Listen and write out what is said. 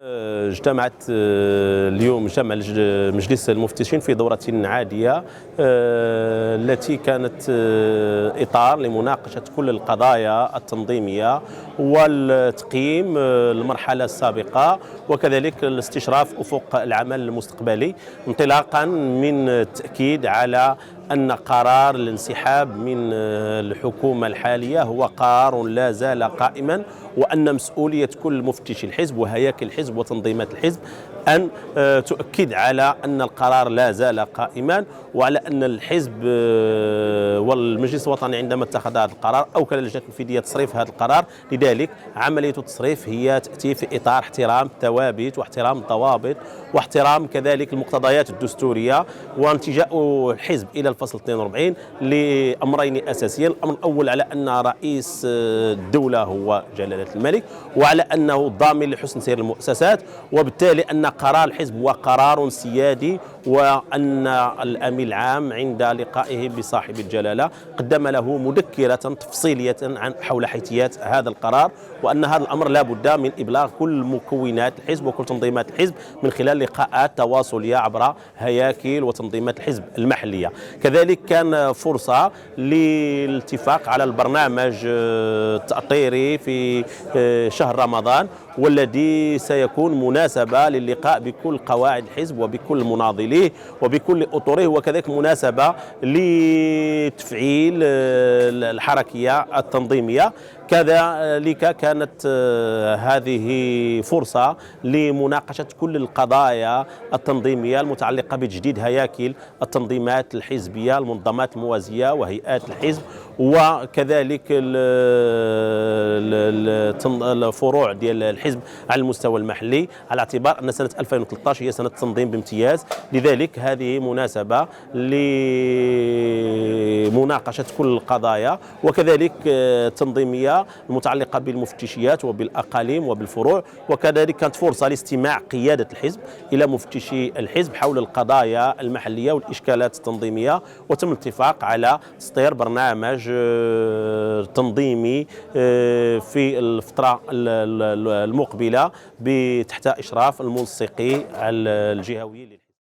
اجتمعت اليوم اجتمع مجلس المفتشين في دورة عادية التي كانت إطار لمناقشة كل القضايا التنظيمية والتقييم المرحلة السابقة وكذلك الاستشراف أفق العمل المستقبلي، انطلاقا من التأكيد على أن قرار الانسحاب من الحكومة الحالية هو قرار لا زال قائما، وأن مسؤولية كل مفتشي الحزب وهياكل الحزب وتنظيمات الحزب أن تؤكد على أن القرار لا زال قائما، وعلى أن الحزب والمجلس الوطني عندما اتخذ هذا القرار أوكل اللجنة التنفيذية تصريف هذا القرار. لذلك عملية التصريف هي تأتي في إطار احترام الثوابت واحترام الضوابط واحترام كذلك المقتضيات الدستورية وانتجاء الحزب إلى الفصل 42 لأمرين أساسيين. الأمر الأول على أن رئيس الدولة هو جلالة الملك، وعلى أنه ضامن لحسن سير المؤسسات، وبالتالي أن قرار الحزب هو قرار سيادي، وأن الأمين العام عند لقائه بصاحب الجلالة قدم له مذكرة تفصيلية حول حيثيات هذا القرار، وأن هذا الأمر لا بد من إبلاغ كل مكونات الحزب وكل تنظيمات الحزب من خلال لقاءات تواصلية عبر هياكل وتنظيمات الحزب المحلية. كذلك كان فرصة للاتفاق على البرنامج التأطيري في شهر رمضان، والذي سيكون مناسبة للقاء بكل قواعد الحزب وبكل مناضليه وبكل أطره، وكذلك مناسبة لتفعيل الحركية التنظيمية. كذلك كانت هذه فرصة لمناقشة كل القضايا التنظيمية المتعلقة بتجديد هياكل التنظيمات الحزبية، المنظمات الموازية وهيئات الحزب، وكذلك الفروع ديال الحزب على المستوى المحلي، على اعتبار أن سنة 2013 هي سنة تنظيم بامتياز. لذلك هذه مناسبة لمناقشة كل القضايا وكذلك التنظيمية المتعلقة بالمفتشيات وبالأقاليم وبالفروع، وكذلك كانت فرصة لاستماع قيادة الحزب إلى مفتشي الحزب حول القضايا المحلية والإشكالات التنظيمية، وتم الاتفاق على تسطير برنامج تنظيمي في الفترة المقبلة تحت إشراف المنسقي الجهوي.